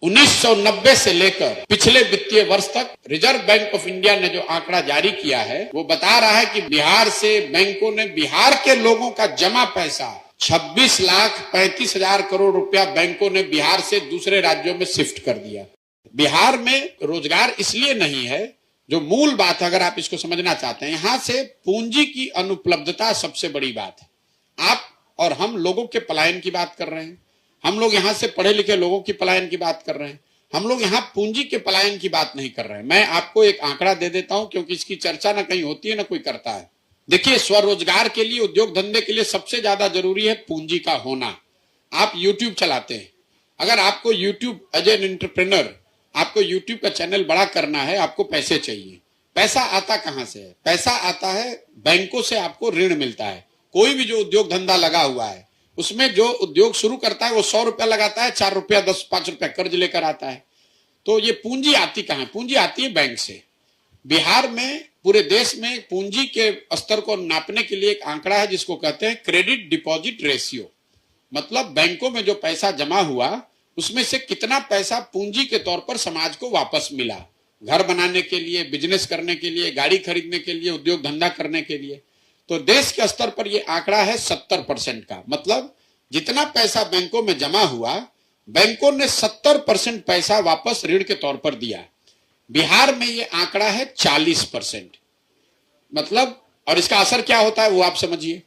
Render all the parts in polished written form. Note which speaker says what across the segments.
Speaker 1: 1990 से लेकर पिछले वित्तीय वर्ष तक रिजर्व बैंक ऑफ इंडिया ने जो आंकड़ा जारी किया है वो बता रहा है कि बिहार से बैंकों ने बिहार के लोगों का जमा पैसा 26,35,000 करोड़ रुपया बैंकों ने बिहार से दूसरे राज्यों में शिफ्ट कर दिया। बिहार में रोजगार इसलिए नहीं है, जो मूल बात है अगर आप इसको समझना चाहते हैं, यहां से पूंजी की अनुपलब्धता सबसे बड़ी बात है। आप और हम लोगों के पलायन की बात कर रहे हैं, हम लोग यहां से पढ़े लिखे लोगों की पलायन की बात कर रहे हैं, हम लोग यहां पूंजी के पलायन की बात नहीं कर रहे हैं। मैं आपको एक आंकड़ा दे देता हूं क्योंकि इसकी चर्चा ना कहीं होती है ना कोई करता है। देखिए, स्वरोजगार के लिए, उद्योग धंधे के लिए सबसे ज्यादा जरूरी है पूंजी का होना। आप यूट्यूब चलाते हैं, अगर आपको यूट्यूब एज एन एंटरप्रेन्योर आपको यूट्यूब का चैनल बड़ा करना है, आपको पैसे चाहिए। पैसा आता कहां से है? पैसा आता है बैंकों से, आपको ऋण मिलता है। कोई भी जो उद्योग धंधा लगा हुआ है उसमें जो उद्योग शुरू करता है वो 100 रुपया लगाता है, 4 रुपया 10 5 रुपया कर्ज लेकर आता है। तो ये पूंजी आती कहां? पूंजी आती है बैंक से। बिहार में, पूरे देश में पूंजी के स्तर को नापने के लिए एक आंकड़ा है जिसको कहते हैं क्रेडिट डिपॉजिट रेशियो। मतलब बैंकों में जो पैसा जमा हुआ उसमें से कितना पैसा पूंजी के तौर पर समाज को वापस मिला, घर बनाने के लिए, बिजनेस करने के लिए, गाड़ी खरीदने के लिए, उद्योग धंधा करने के लिए। तो देश के स्तर पर यह आंकड़ा है 70% का। मतलब जितना पैसा बैंकों में जमा हुआ, बैंकों ने 70% पैसा वापस ऋण के तौर पर दिया। बिहार में यह आंकड़ा है 40%। मतलब, और इसका असर क्या होता है वो आप समझिए।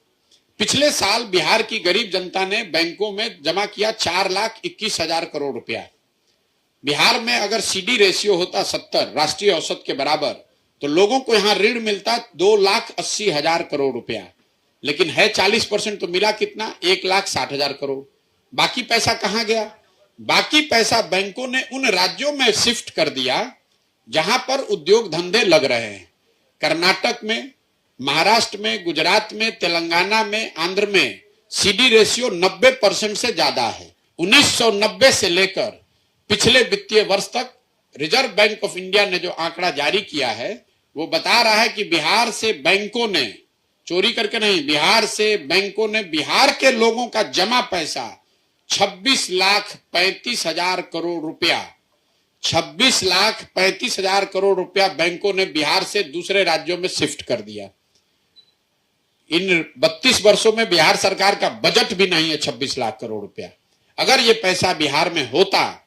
Speaker 1: पिछले साल बिहार की गरीब जनता ने बैंकों में जमा किया 4,21,000 करोड़ रुपया। बिहार में अगर सीडी रेशियो होता 70 राष्ट्रीय औसत के बराबर, तो लोगों को यहां ऋण मिलता 2,80,000 करोड़ रुपया। लेकिन है 40%, तो मिला कितना? 1,60,000 करोड़। बाकी पैसा कहां गया? बाकी पैसा बैंकों ने उन राज्यों में शिफ्ट कर दिया जहां पर उद्योग धंधे लग रहे हैं। कर्नाटक में, महाराष्ट्र में, गुजरात में, तेलंगाना में, आंध्र में सीडी रेशियो 90% से ज्यादा है। 1990 से लेकर पिछले वित्तीय वर्ष तक रिजर्व बैंक ऑफ इंडिया ने जो आंकड़ा जारी किया है वो बता रहा है कि बिहार से बैंकों ने, चोरी करके नहीं, बिहार से बैंकों ने बिहार के लोगों का जमा पैसा 26,35,000 करोड़ रुपया, 26,35,000 करोड़ रुपया बैंकों ने बिहार से दूसरे राज्यों में शिफ्ट कर दिया। इन 32 वर्षों में बिहार सरकार का बजट भी नहीं है 26 लाख करोड़ रुपया। अगर ये पैसा बिहार में होता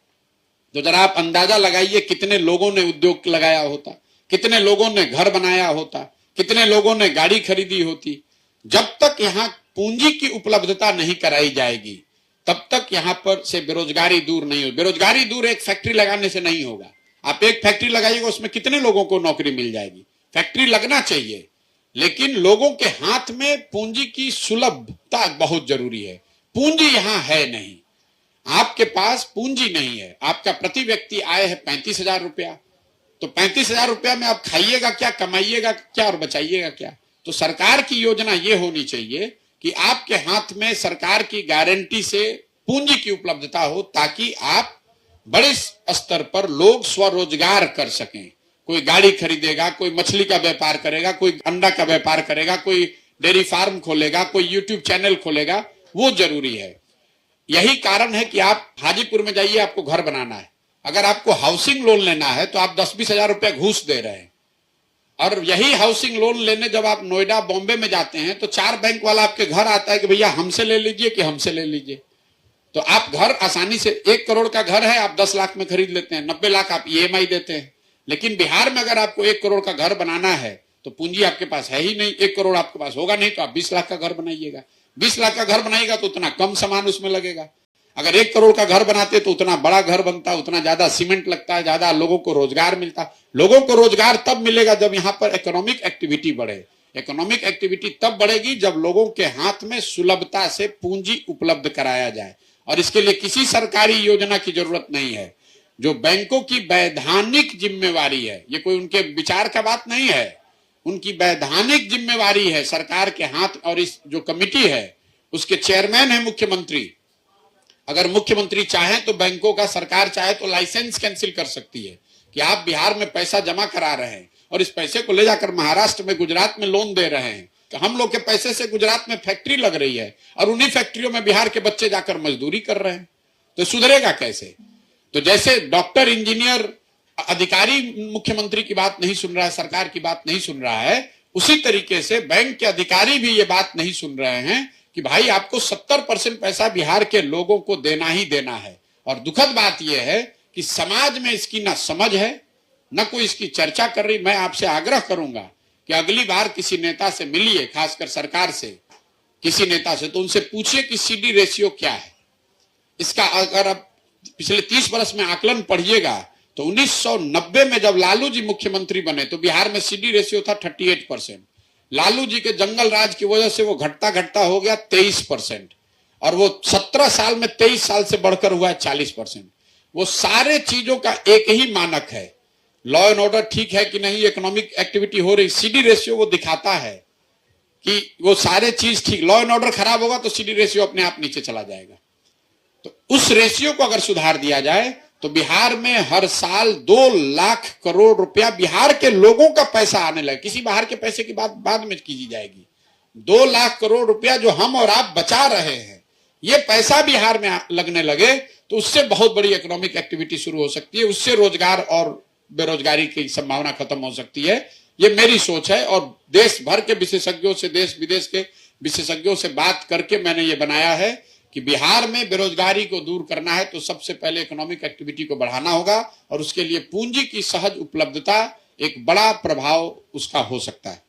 Speaker 1: तो जरा आप अंदाजा लगाइए कितने लोगों ने उद्योग लगाया होता, कितने लोगों ने घर बनाया होता, कितने लोगों ने गाड़ी खरीदी होती। जब तक यहां पूंजी की उपलब्धता नहीं कराई जाएगी तब तक यहां पर से बेरोजगारी दूर नहीं होगी। बेरोजगारी दूर एक फैक्ट्री लगाने से नहीं होगा। आप एक फैक्ट्री लगाइएगा, उसमें कितने लोगों को नौकरी मिल जाएगी? फैक्ट्री लगना चाहिए, लेकिन लोगों के हाथ में पूंजी की सुलभता बहुत जरूरी है। पूंजी यहां है नहीं, आपके पास पूंजी नहीं है। आपका प्रति व्यक्ति आय है 35,000 रुपया, तो 35,000 रुपया में आप खाइएगा क्या, कमाइएगा क्या और बचाइएगा क्या? तो सरकार की योजना ये होनी चाहिए कि आपके हाथ में सरकार की गारंटी से पूंजी की उपलब्धता हो, ताकि आप बड़े स्तर पर लोग स्वरोजगार कर सकें। कोई गाड़ी खरीदेगा, कोई मछली का व्यापार करेगा, कोई अंडा का व्यापार करेगा, कोई डेयरी फार्म खोलेगा, कोई यूट्यूब चैनल खोलेगा, वो जरूरी है। यही कारण है कि आप हाजीपुर में जाइए, आपको घर बनाना है, अगर आपको हाउसिंग लोन लेना है तो आप 10-20 हजार रुपया घूस दे रहे हैं। और यही हाउसिंग लोन लेने जब आप नोएडा, बॉम्बे में जाते हैं तो 4 बैंक वाला आपके घर आता है कि भैया हमसे ले लीजिए कि हमसे ले लीजिए। तो आप घर आसानी से, 1 करोड़ का घर है आप 10 लाख में खरीद लेते हैं, 90 लाख आप ईएमआई देते हैं। लेकिन बिहार में अगर आपको 1 करोड़ का घर बनाना है तो पूंजी आपके पास है ही नहीं, 1 करोड़ आपके पास होगा नहीं, तो आप 20 लाख का घर बनाइएगा। 20 लाख का घर बनाएगा तो उतना कम सामान उसमें लगेगा। अगर 1 करोड़ का घर बनाते तो उतना बड़ा घर बनता, उतना ज्यादा सीमेंट लगता है, ज्यादा लोगों को रोजगार मिलता। लोगों को रोजगार तब मिलेगा जब यहां पर इकोनॉमिक एक्टिविटी बढ़े। इकोनॉमिक एक्टिविटी तब बढ़ेगी जब लोगों के हाथ में सुलभता से पूंजी उपलब्ध कराया जाए। और इसके लिए किसी सरकारी योजना की जरूरत नहीं है। जो बैंकों की वैधानिक जिम्मेवारी है, ये कोई उनके विचार का बात नहीं है, उनकी वैधानिक जिम्मेवारी है सरकार के हाथ। और इस जो कमिटी है उसके चेयरमैन है मुख्यमंत्री। अगर मुख्यमंत्री चाहे तो बैंकों का, सरकार चाहे तो लाइसेंस कैंसिल कर सकती है कि आप बिहार में पैसा जमा करा रहे हैं और इस पैसे को ले जाकर महाराष्ट्र में, गुजरात में लोन दे रहे हैं। तो हम लोग के पैसे से गुजरात में फैक्ट्री लग रही है और उन्हीं फैक्ट्रियों में बिहार के बच्चे जाकर मजदूरी कर रहे हैं, तो सुधरेगा कैसे? तो जैसे डॉक्टर, इंजीनियर, अधिकारी मुख्यमंत्री की बात नहीं सुन रहा है, सरकार की बात नहीं सुन रहा है, उसी तरीके से बैंक के अधिकारी भी ये बात नहीं सुन रहे हैं कि भाई आपको 70% पैसा बिहार के लोगों को देना ही देना है। और दुखद बात यह है कि समाज में इसकी ना समझ है, न कोई इसकी चर्चा कर रही। मैं आपसे आग्रह करूंगा कि अगली बार किसी नेता से मिलिए, खासकर सरकार से किसी नेता से, तो उनसे पूछिए कि सीडी रेशियो क्या है इसका। अगर आप पिछले 30 वर्ष में आकलन पढ़िएगा तो 1990 में जब लालू जी मुख्यमंत्री बने तो बिहार में सीडी रेशियो था 38%। लालू जी के जंगल राज की वजह से वो घटता घटता हो गया 23%, और वो 17 साल में 23 साल से बढ़कर हुआ है 40%। वो सारे चीजों का एक ही मानक है, लॉ एंड ऑर्डर ठीक है कि नहीं, इकोनॉमिक एक्टिविटी हो रही। सीडी रेशियो वो दिखाता है कि वो सारे चीज ठीक, लॉ एंड ऑर्डर खराब होगा तो सीडी रेशियो अपने आप नीचे चला जाएगा। तो उस रेशियो को अगर सुधार दिया जाए तो बिहार में हर साल 2 लाख करोड़ रुपया बिहार के लोगों का पैसा आने लगे। किसी बाहर के पैसे की बात बाद में की जाएगी। 2 लाख करोड़ रुपया जो हम और आप बचा रहे हैं, ये पैसा बिहार में लगने लगे तो उससे बहुत बड़ी इकोनॉमिक एक्टिविटी शुरू हो सकती है, उससे रोजगार और बेरोजगारी की संभावना खत्म हो सकती है। ये मेरी सोच है, और देश भर के विशेषज्ञों से, देश विदेश के विशेषज्ञों से बात करके मैंने ये बनाया है कि बिहार में बेरोजगारी को दूर करना है तो सबसे पहले इकोनॉमिक एक्टिविटी को बढ़ाना होगा, और उसके लिए पूंजी की सहज उपलब्धता एक बड़ा प्रभाव उसका हो सकता है।